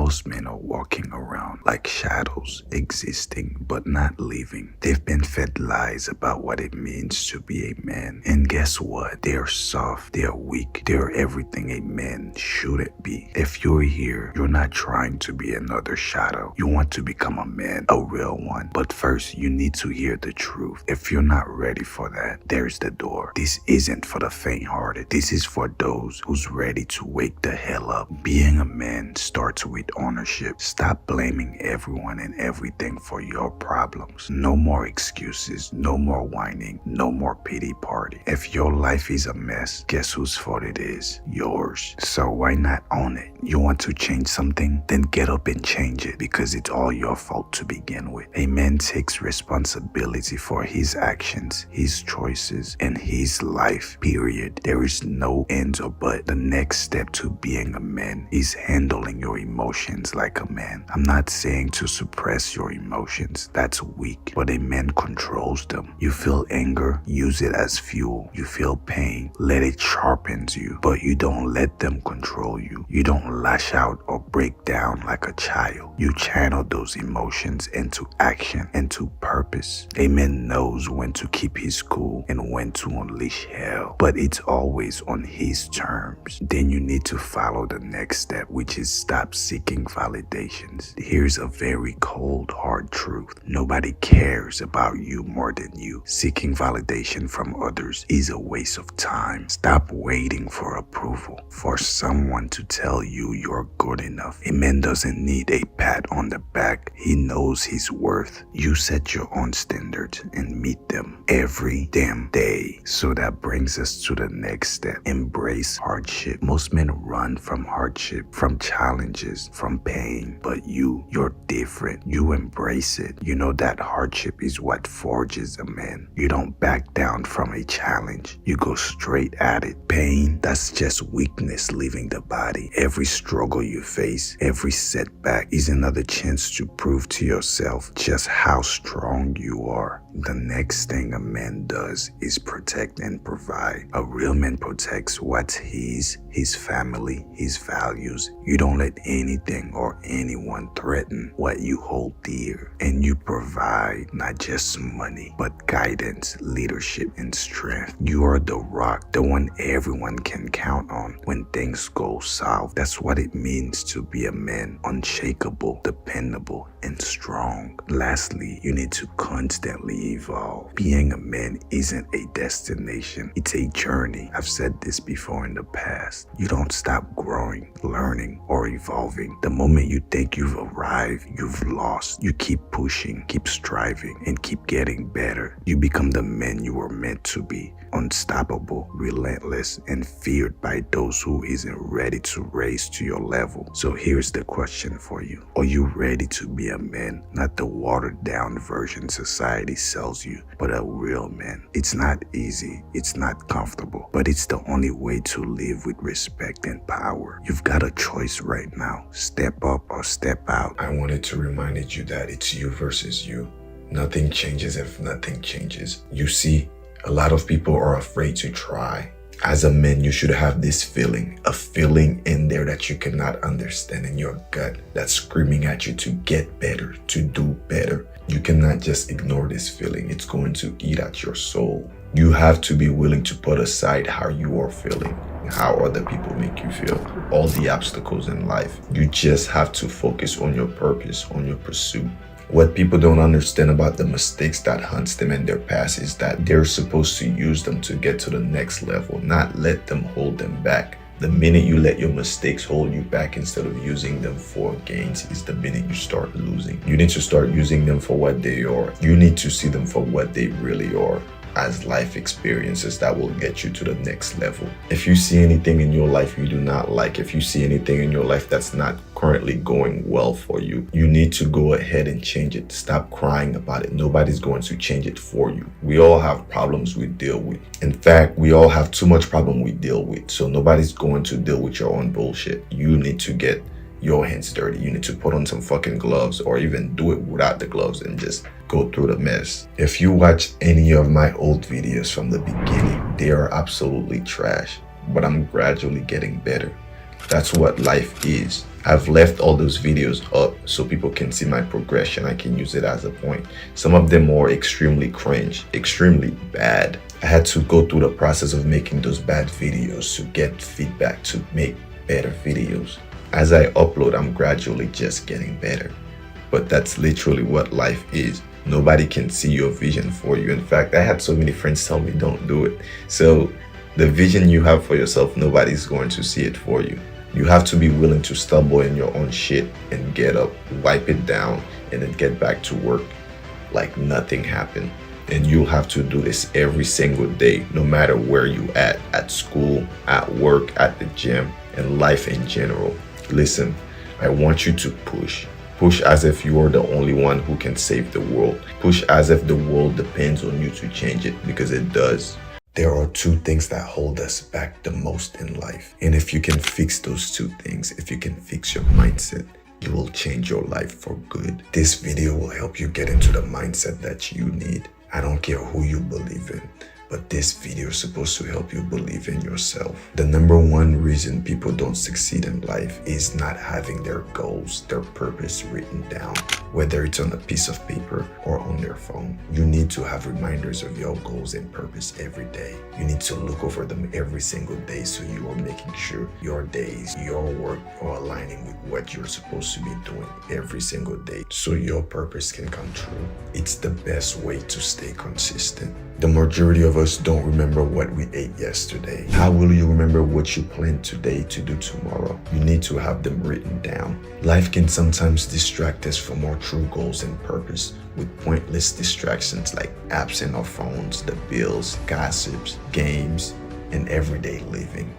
Most men are walking around like shadows, existing but not living. They've been fed lies about what it means to be a man. And guess what? They are soft, they are weak, they are everything a man shouldn't be. If you're here, you're not trying to be another shadow. You want to become a man, a real one. But first, you need to hear the truth. If you're not ready for that, there's the door. This isn't for the faint-hearted. This is for those who's ready to wake the hell up. Being a man starts with ownership. Stop blaming everyone and everything for your problems. No more excuses, no more whining, no more pity party. If your life is a mess, guess whose fault it is? Yours. So why not own it? You want to change something? Then get up and change it, because it's all your fault to begin with. A man takes responsibility for his actions, his choices, and his life, period. There is no end or but. The next step to being a man is handling your emotions like a man. I'm not saying to suppress your emotions. That's weak. But a man controls them. You feel anger, use it as fuel. You feel pain, let it sharpen you. But you don't let them control you. You don't lash out or break down like a child. You channel those emotions into action, into purpose. A man knows when to keep his cool and when to unleash hell. But it's always on his terms. Then you need to follow the next step, which is stop seeking validations. Here's a very cold, hard truth. Nobody cares about you more than you. Seeking validation from others is a waste of time. Stop waiting for approval, for someone to tell you you're good enough. A man doesn't need a pat on the back. He knows his worth. You set your own standards and meet them every damn day. So that brings us to the next step. Embrace hardship. Most men run from hardship, from challenges, from pain. But you're different. You embrace it. You know that hardship is what forges a man. You don't back down from a challenge. You go straight at it. Pain, that's just weakness leaving the body. Every struggle you face, every setback is another chance to prove to yourself just how strong you are. The next thing a man does is protect and provide. A real man protects what's his family, his values. You don't let anything or anyone threaten what you hold dear. And you provide not just money, but guidance, leadership, and strength. You are the rock, the one everyone can count on when things go south. That's what it means to be a man. Unshakable, dependable, and strong. Lastly, you need to constantly evolve. Being a man isn't a destination, it's a journey. I've said this before in the past. You don't stop growing, learning, or evolving. The moment you think you've arrived, you've lost. You keep pushing, keep striving, and keep getting better. You become the man you were meant to be. Unstoppable, relentless, and feared by those who isn't ready to raise to your level. So here's the question for you. Are you ready to be a man? Not the watered down version society sells you, but a real man. It's not easy, it's not comfortable, but it's the only way to live with respect and power. You've got a choice right now. Step up or step out. I wanted to remind you that it's you versus you. Nothing changes if nothing changes. You see, a lot of people are afraid to try. As a man, you should have this feeling, a feeling in there that you cannot understand in your gut that's screaming at you to get better, to do better. You cannot just ignore this feeling. It's going to eat at your soul. You have to be willing to put aside how you are feeling, how other people make you feel, all the obstacles in life. You just have to focus on your purpose, on your pursuit. What people don't understand about the mistakes that haunts them in their past is that they're supposed to use them to get to the next level, not let them hold them back. The minute you let your mistakes hold you back instead of using them for gains is the minute you start losing. You need to start using them for what they are. You need to see them for what they really are, as life experiences that will get you to the next level. If you see anything in your life you do not like, if you see anything in your life that's not currently going well for you, you need to go ahead and change it. Stop crying about it. Nobody's going to change it for you. We all have problems we deal with. In fact, we all have too much problem we deal with. So nobody's going to deal with your own bullshit. You need to get your hands dirty. You need to put on some fucking gloves, or even do it without the gloves and just go through the mess. If you watch any of my old videos from the beginning, they are absolutely trash, but I'm gradually getting better. That's what life is. I've left all those videos up so people can see my progression. I can use it as a point. Some of them are extremely cringe, extremely bad. I had to go through the process of making those bad videos to get feedback to make better videos. As I upload, I'm gradually just getting better. But that's literally what life is. Nobody can see your vision for you. In fact, I had so many friends tell me don't do it. So the vision you have for yourself, nobody's going to see it for you. You have to be willing to stumble in your own shit and get up, wipe it down, and then get back to work like nothing happened. And you'll have to do this every single day, no matter where you at school, at work, at the gym, and life in general. Listen, I want you to push. Push as if you are the only one who can save the world. Push as if the world depends on you to change it, because it does. There are two things that hold us back the most in life. And if you can fix those two things, if you can fix your mindset, you will change your life for good. This video will help you get into the mindset that you need. I don't care who you believe in, but this video is supposed to help you believe in yourself. The number one reason people don't succeed in life is not having their goals, their purpose written down, whether it's on a piece of paper or on their phone. You need to have reminders of your goals and purpose every day. You need to look over them every single day so you are making sure your days, your work are aligning with what you're supposed to be doing every single day so your purpose can come true. It's the best way to stay consistent. The majority of us don't remember what we ate yesterday. How will you remember what you plan today to do tomorrow? You need to have them written down. Life can sometimes distract us from our true goals and purpose with pointless distractions like apps in our phones, the bills, gossips, games, and everyday living.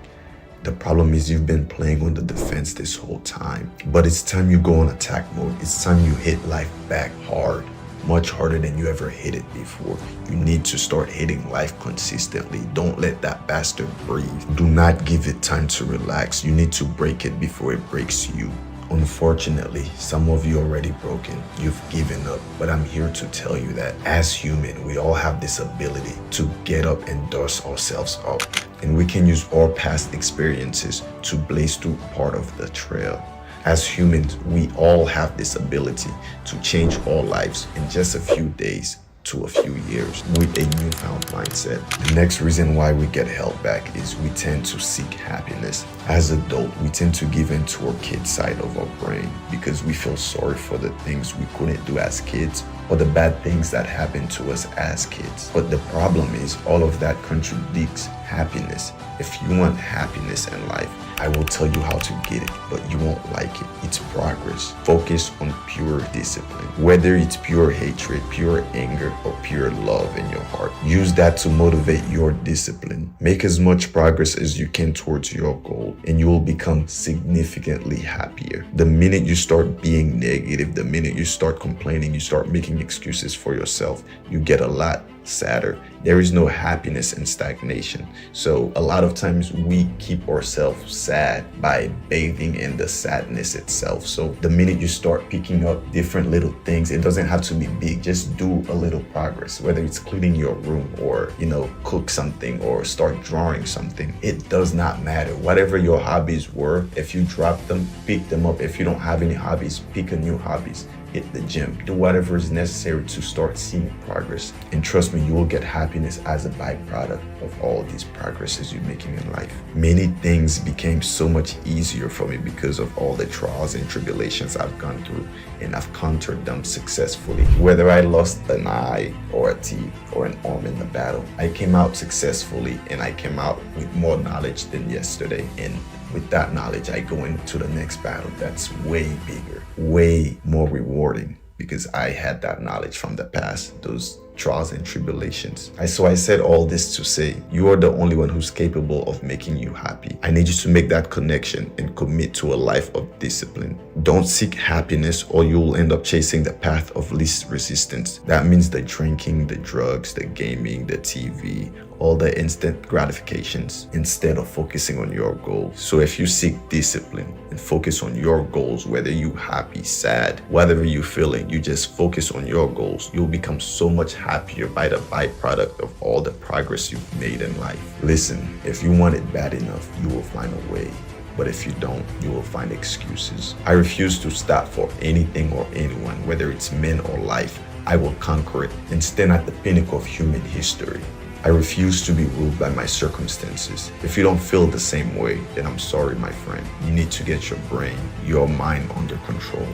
The problem is you've been playing on the defense this whole time. But it's time you go on attack mode. It's time you hit life back hard. Much harder than you ever hit it before. You need to start hitting life consistently. Don't let that bastard breathe. Do not give it time to relax. You need to break it before it breaks you. Unfortunately, some of you already broken. You've given up. But I'm here to tell you that as human, we all have this ability to get up and dust ourselves up. And we can use our past experiences to blaze through part of the trail. As humans, we all have this ability to change our lives in just a few days to a few years with a newfound mindset. The next reason why we get held back is we tend to seek happiness. As adults, we tend to give in to our kid side of our brain because we feel sorry for the things we couldn't do as kids or the bad things that happened to us as kids. But the problem is all of that contradicts happiness. If you want happiness in life, I will tell you how to get it, but you won't like it. It's progress. Focus on pure discipline. Whether it's pure hatred, pure anger, or pure love in your heart, use that to motivate your discipline. Make as much progress as you can towards your goal, and you will become significantly happier. The minute you start being negative, the minute you start complaining, you start making excuses for yourself, you get a lot sadder. There is no happiness in stagnation. So a lot of times we keep ourselves sad by bathing in the sadness itself. So the minute you start picking up different little things, it doesn't have to be big. Just do a little progress, whether it's cleaning your room or, cook something or start drawing something. It does not matter. Whatever your hobbies were, if you drop them, pick them up. If you don't have any hobbies, pick a new hobbies. Hit the gym, do whatever is necessary to start seeing progress. And trust me, you will get happiness as a byproduct of all these progresses you're making in life. Many things became so much easier for me because of all the trials and tribulations I've gone through, and I've conquered them successfully. Whether I lost an eye or a teeth or an arm in the battle, I came out successfully, and I came out with more knowledge than yesterday. And with that knowledge, I go into the next battle that's way bigger, way more rewarding, because I had that knowledge from the past, those trials and tribulations. So I said all this to say, you are the only one who's capable of making you happy. I need you to make that connection and commit to a life of discipline. Don't seek happiness or you'll end up chasing the path of least resistance. That means the drinking, the drugs, the gaming, the TV, all the instant gratifications, instead of focusing on your goals. So if you seek discipline and focus on your goals, whether you're happy, sad, whatever you're feeling, you just focus on your goals, you'll become so much happier by the byproduct of all the progress you've made in life. Listen, if you want it bad enough, you will find a way. but if you don't, you will find excuses. I refuse to stop for anything or anyone, whether it's men or life. I will conquer it and stand at the pinnacle of human history. I refuse to be ruled by my circumstances. If you don't feel the same way, then I'm sorry, my friend. You need to get your brain, your mind under control.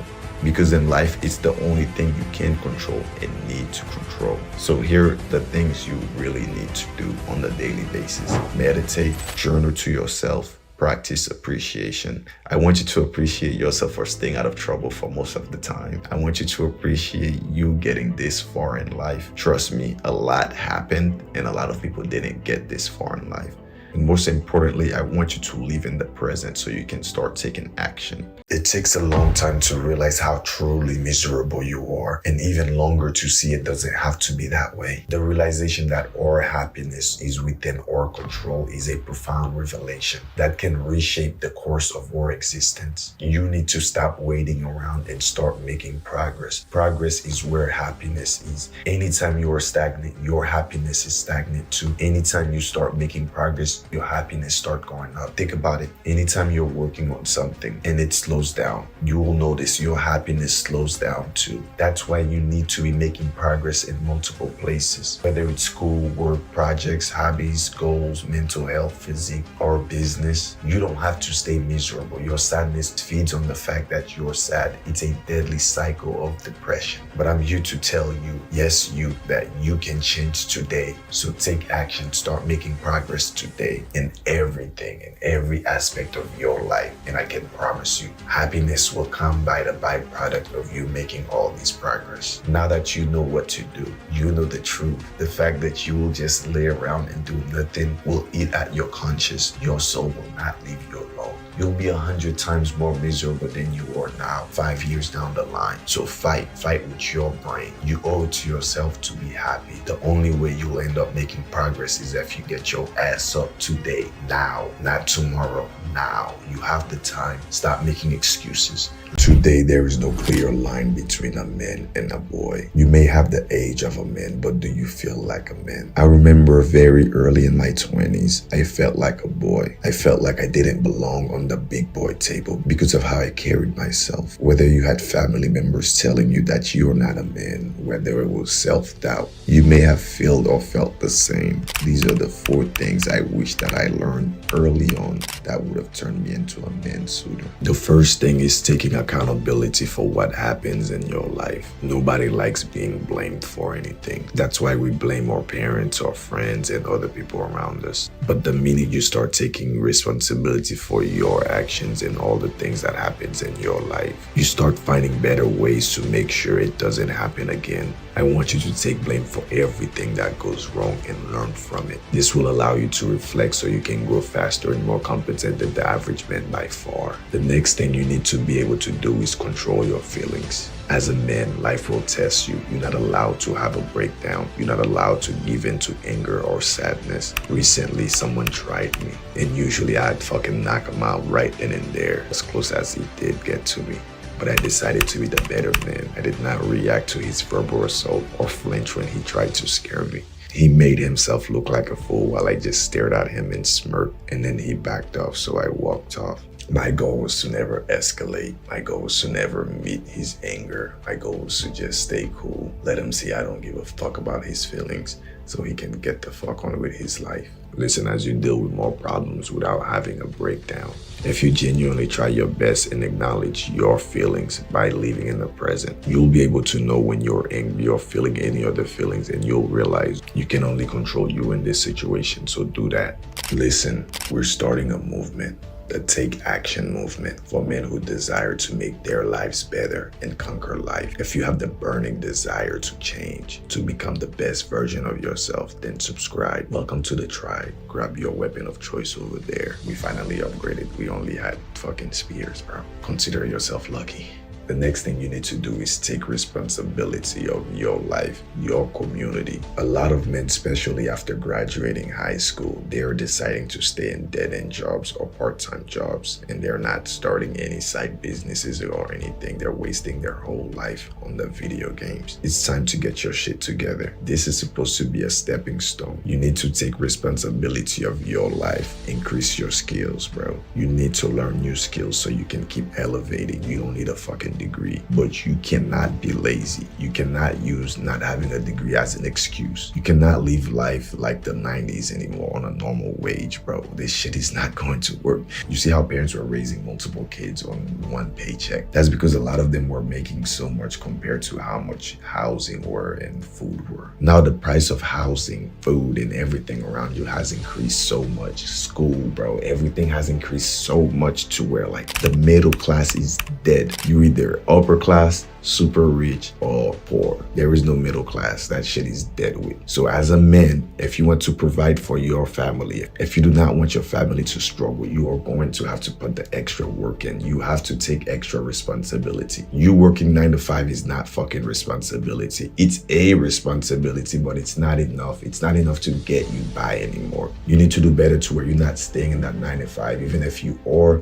Because in life, it's the only thing you can control and need to control. So here are the things you really need to do on a daily basis. Meditate, journal to yourself, practice appreciation. I want you to appreciate yourself for staying out of trouble for most of the time. I want you to appreciate you getting this far in life. Trust me, a lot happened and a lot of people didn't get this far in life. And most importantly, I want you to live in the present so you can start taking action. It takes a long time to realize how truly miserable you are, and even longer to see it doesn't have to be that way. The realization that our happiness is within our control is a profound revelation that can reshape the course of our existence. You need to stop waiting around and start making progress. Progress is where happiness is. Anytime you are stagnant, your happiness is stagnant too. Anytime you start making progress, your happiness start going up. Think about it. Anytime you're working on something and it slows down, you will notice your happiness slows down too. That's why you need to be making progress in multiple places, whether it's school, work, projects, hobbies, goals, mental health, physique, or business. You don't have to stay miserable. Your sadness feeds on the fact that you're sad. It's a deadly cycle of depression. But I'm here to tell you, yes, you, that you can change today. So take action, start making progress today in everything, in every aspect of your life. And I can promise you, happiness will come by the byproduct of you making all this progress. Now that you know what to do, you know the truth. The fact that you will just lay around and do nothing will eat at your conscience. Your soul will not leave you alone. You'll be 100 times more miserable than you are now, 5 years down the line. So fight with your brain. You owe it to yourself to be happy. The only way you'll end up making progress is if you get your ass up today, now, not tomorrow, now. You have the time. Stop making excuses. Today, there is no clear line between a man and a boy. You may have the age of a man, but do you feel like a man? I remember very early in my 20s, I felt like a boy. I felt like I didn't belong on the big boy table because of how I carried myself. Whether you had family members telling you that you're not a man, whether it was self-doubt, you may have felt or felt the same. These are the 4 things I wish that I learned early on that would have turned me into a man sooner. The first thing is taking accountability for what happens in your life. Nobody likes being blamed for anything. That's why we blame our parents, our friends, and other people around us. But the minute you start taking responsibility for your actions and all the things that happens in your life, you start finding better ways to make sure it doesn't happen again. I want you to take blame for everything that goes wrong and learn from it. This will allow you to reflect so you can grow faster and more competent than the average man by far. The next thing you need to be able to do is control your feelings. As a man, life will test you. You're not allowed to have a breakdown. You're not allowed to give in to anger or sadness. Recently, someone tried me, and usually I'd fucking knock him out right then and there, as close as he did get to me. But I decided to be the better man. I did not react to his verbal assault or flinch when he tried to scare me. He made himself look like a fool while I just stared at him and smirked, and then he backed off, so I walked off. My goal was to never escalate. My goal was to never meet his anger. My goal was to just stay cool. Let him see I don't give a fuck about his feelings so he can get the fuck on with his life. Listen, as you deal with more problems without having a breakdown, if you genuinely try your best and acknowledge your feelings by living in the present, you'll be able to know when you're angry or feeling any other feelings, and you'll realize you can only control you in this situation, so do that. Listen, we're starting a movement. The Take Action movement for men who desire to make their lives better and conquer life. If you have the burning desire to change, to become the best version of yourself, then subscribe. Welcome to the tribe. Grab your weapon of choice over there. We finally upgraded. We only had fucking spears, bro. Consider yourself lucky. The next thing you need to do is take responsibility of your life, your community. A lot of men, especially after graduating high school, they're deciding to stay in dead-end jobs or part-time jobs, and they're not starting any side businesses or anything. They're wasting their whole life on the video games. It's time to get your shit together. This is supposed to be a stepping stone. You need to take responsibility of your life. Increase your skills, bro. You need to learn new skills so you can keep elevating. You don't need a fucking degree, but you cannot be lazy. You cannot use not having a degree as an excuse. You cannot live life like the 90s anymore on a normal wage, bro. This shit is not going to work. You see how parents were raising multiple kids on one paycheck? That's because a lot of them were making so much compared to how much housing were and food were. Now the price of housing, food, and everything around you has increased so much. School, bro, everything has increased so much to where like the middle class is dead. You're either upper class, super rich, or poor. There is no middle class. That shit is dead with. So as a man, if you want to provide for your family, if you do not want your family to struggle, you are going to have to put the extra work in. You have to take extra responsibility. You working 9 to 5 is not fucking responsibility. It's a responsibility, but it's not enough. It's not enough to get you by anymore. You need to do better to where you're not staying in that 9 to 5. Even if you are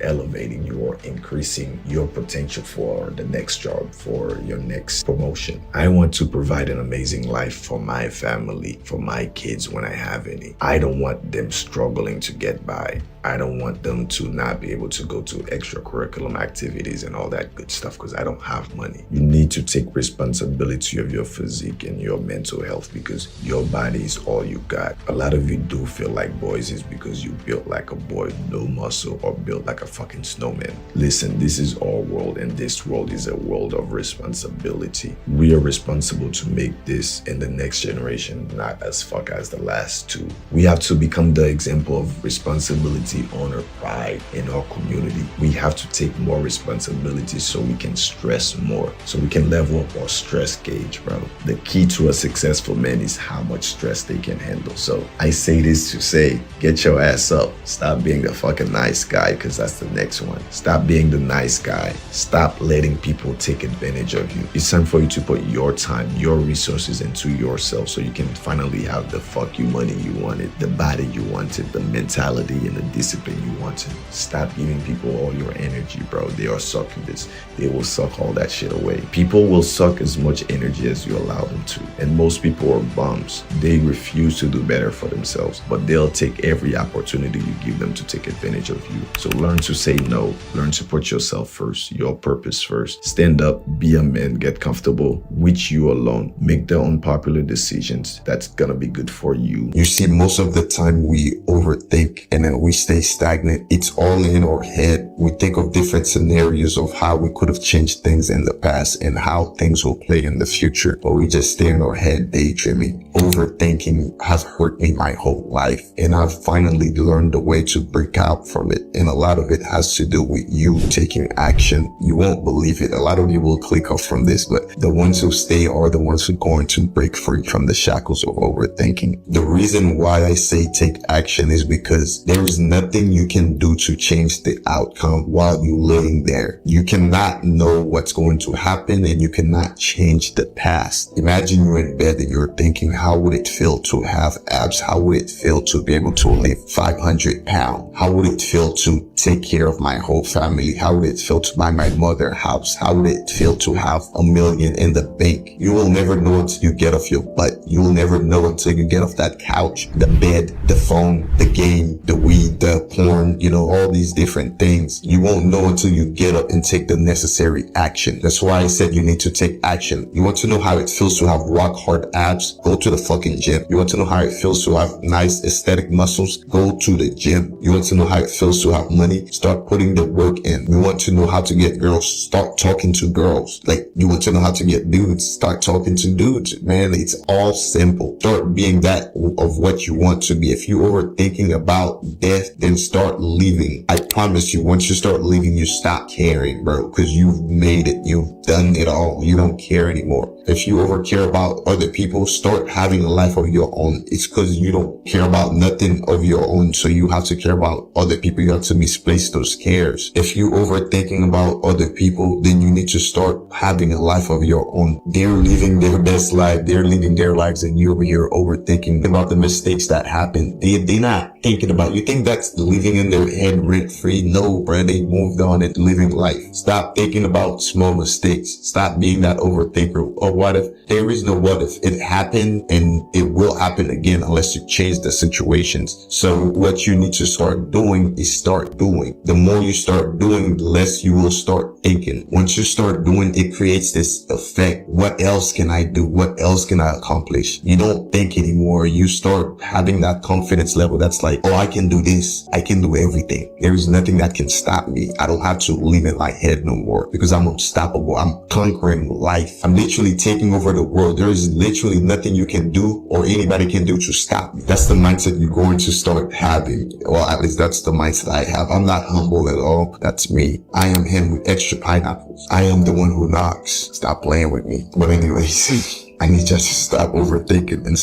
elevating, you are increasing your potential for the next job, for your next promotion. I want to provide an amazing life for my family, for my kids when I have any. I don't want them struggling to get by. I don't want them to not be able to go to extracurricular activities and all that good stuff because I don't have money. You need to take responsibility of your physique and your mental health because your body is all you got. A lot of you do feel like boys is because you built like a boy, no muscle, or built like a fucking snowman. Listen, this is our world, and this world is a world of responsibility. We are responsible to make this in the next generation not as fuck as the last two. We have to become the example of responsibility, honor, pride in our community. We have to take more responsibility so we can stress more, so we can level up our stress gauge, bro. The key to a successful man is how much stress they can handle. So I say this to say, get your ass up. Stop being the fucking nice guy, because that's the next one. Stop being the nice guy. Stop letting people take advantage of you. It's time for you to put your time, your resources into yourself so you can finally have the fuck you money you wanted, the body you wanted, the mentality and the discipline you wanted. Stop giving people all your energy, bro. They are sucking this. They will suck all that shit away. People will suck as much energy as you allow them to. And most people are bums. They refuse to do better for themselves, but they'll take every opportunity you give them to take advantage of you. So learn to say no. Learn to put yourself first, your purpose first. Stand up, be a man, get comfortable with you alone. Make the unpopular decisions that's gonna be good for you. You see, most of the time we overthink and then we stay stagnant. It's all in our head. We think of different scenarios of how we could have changed things in the past and how things will play in the future, but we just stay in our head daydreaming. Overthinking has hurt me my whole life, and I've finally learned the way to break out from it, and a lot of it has to do with you taking action. You won't believe it. A lot of you will click off from this, but the ones who stay are the ones who are going to break free from the shackles of overthinking. The reason why I say take action is because there is nothing you can do to change the outcome while you're laying there. You cannot know what's going to happen, and you cannot change the past. Imagine you're in bed and you're thinking, how would it feel to have abs? How would it feel to be able to lift 500 pounds? How would it feel to take care of my whole family? How would it feel to buy my mother a house? How would it feel to have $1 million in the bank? You will never know until you get off your butt. You will never know until you get off that couch, the bed, the phone, the game, the weed, the porn, all these different things. You won't know until you get up and take the necessary action. That's why I said you need to take action. You want to know how it feels to have rock hard abs? Go to the fucking gym. You want to know how it feels to have nice aesthetic muscles? Go to the gym. You want to know how it feels to have money? Start putting the work in. You want to know how to get girls? Start talking to girls. Like, you want to know how to get dudes? Start talking to dudes. Man, it's all simple. Start being that of what you want to be. If you're overthinking about death, then start leaving. I promise you, once you start leaving, you stop caring, bro, because you've made it. You've done it all. You don't care anymore. If you ever care about other people, start having a life of your own. It's because you don't care about nothing of your own, so you have to care about other people. You have to misplace those cares. If you overthinking about other people, then you need to start having a life of your own. They're living their best life. They're living their lives, and you're over here overthinking about the mistakes that happen. They're not thinking about. You think that's living in their head rent free? No, bro. They moved on and living life. Stop thinking about small mistakes. Stop being that overthinker. Or what if? There is no what if. It happened and it will happen again unless you change the situations. So what you need to start doing is start doing. The more you start doing, the less you will start thinking. Once you start doing, it creates this effect. What else can I do? What else can I accomplish? You don't think anymore. You start having that confidence level that's like, oh, I can do this. I can do everything. There is nothing that can stop me. I don't have to live in my head no more because I'm unstoppable. I'm conquering life. I'm literally taking over the world. There is literally nothing you can do or anybody can do to stop me. That's the mindset you're going to start having. Well, at least that's the mindset I have. I'm not humble at all. That's me. I am him with extra pineapples. I am the one who knocks. Stop playing with me. But anyways, I need you to stop overthinking and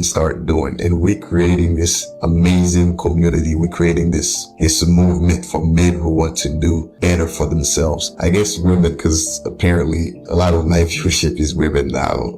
start doing. And we're creating this amazing community. We're creating this movement for men who want to do better for themselves. I guess women, because apparently a lot of my viewership is women now.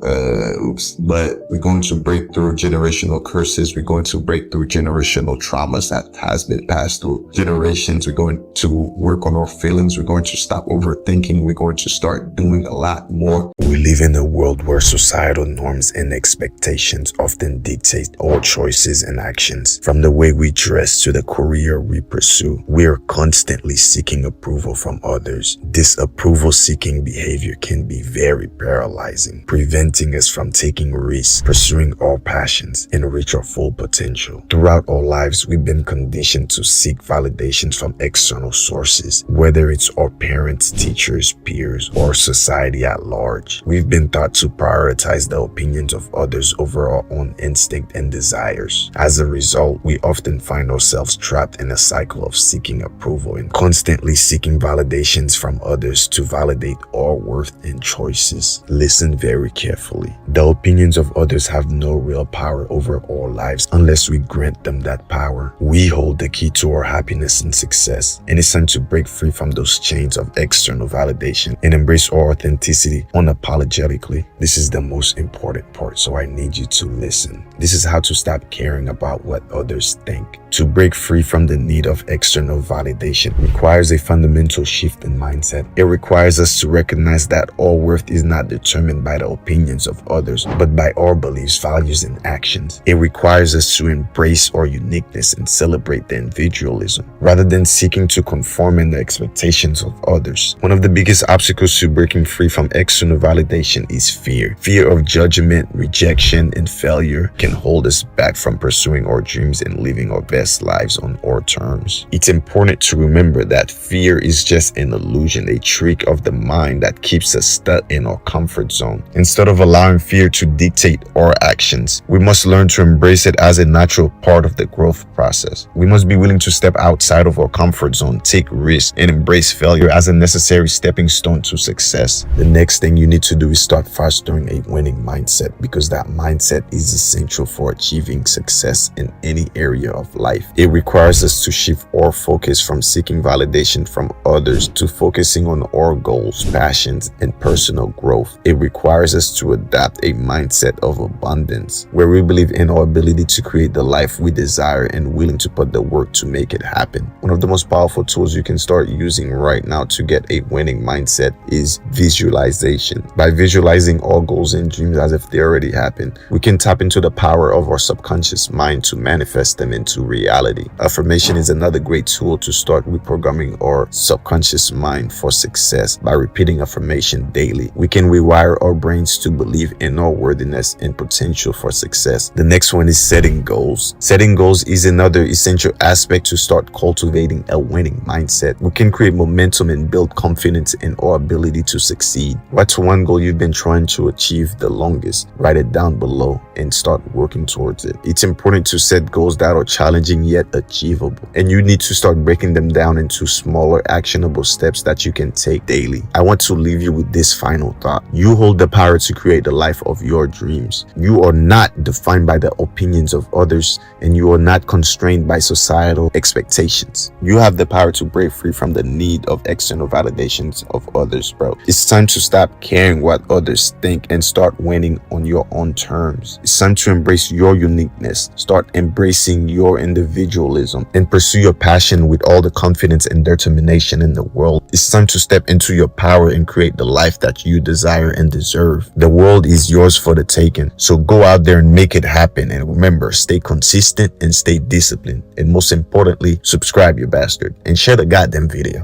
But we're going to break through generational curses. We're going to break through generational traumas that has been passed through generations. We're going to work on our feelings. We're going to stop overthinking. We're going to start doing a lot more. We live in a world where societal norms and expectations often dictate our choices and actions. From the way we dress to the career we pursue, we are constantly seeking approval from others. This approval-seeking behavior can be very paralyzing, preventing us from taking risks, pursuing our passions, and reach our full potential. Throughout our lives, we've been conditioned to seek validations from external sources, whether it's our parents, teachers, peers, or society at large. We've been taught to prioritize the opinions of others over our own instinct and desires. As a result, we often find ourselves trapped in a cycle of seeking approval and constantly seeking validations from others to validate our worth and choices. Listen very carefully. The opinions of others have no real power over our lives unless we grant them that power. We hold the key to our happiness and success, and it's time to break free from those chains of external validation and embrace our authenticity unapologetically. This is the most important part, so I need you to listen. This is how to stop caring about what others think. To break free from the need of external validation requires a fundamental shift in mindset. It requires us to recognize that our worth is not determined by the opinions of others, but by our beliefs, values, and actions. It requires us to embrace our uniqueness and celebrate the individualism, rather than seeking to conform in the expectations of others. One of the biggest obstacles to breaking free from external validation is fear. Fear of judgment, rejection, and failure can hold us back from pursuing our dreams and living our best lives on our terms. It's important to remember that fear is just an illusion, a trick of the mind that keeps us stuck in our comfort zone. Instead of allowing fear to dictate our actions, we must learn to embrace it as a natural part of the growth process. We must be willing to step outside of our comfort zone, take risks, and embrace failure as a necessary stepping stone to success. The next thing you need to do is start fostering a winning mindset, because that mindset is essential for achieving success in any area of life. It requires us to shift our focus from seeking validation from others to focusing on our goals, passions, and personal growth. It requires us to adapt a mindset of abundance, where we believe in our ability to create the life we desire and willing to put the work to make it happen. One of the most powerful tools you can start using right now to get a winning mindset is visualization. By visualizing our goals and dreams as if they already happened, we can tap into the power of our subconscious mind to manifest them into reality. Affirmation is another great tool to start reprogramming our subconscious mind for success. By repeating affirmation daily, we can rewire our brains to believe in our worthiness and potential for success. The next one is setting goals. Setting goals is another essential aspect to start cultivating a winning mindset. We can create momentum and build confidence in our ability to succeed. What's one goal you've been trying to achieve the longest? Write it down below and start working towards it. It's important to set goals that are challenging yet achievable, and you need to start breaking them down into smaller, actionable steps that you can take daily. I want to leave you with this final thought. You hold the power to create the life of your dreams. You are not defined by the opinions of others, and you are not constrained by societal expectations. You have the power to break free from the need of external validations of others, bro. It's time to stop caring what others think and start winning on your own terms. It's time to embrace your uniqueness, start embracing your individualism, and pursue your passion with all the confidence and determination in the world. It's time to step into your power and create the life that you desire and deserve. The world is yours for the taking, so go out there and make it happen. And remember, stay consistent and stay disciplined. And most importantly, subscribe, you bastard, and share the goddamn video.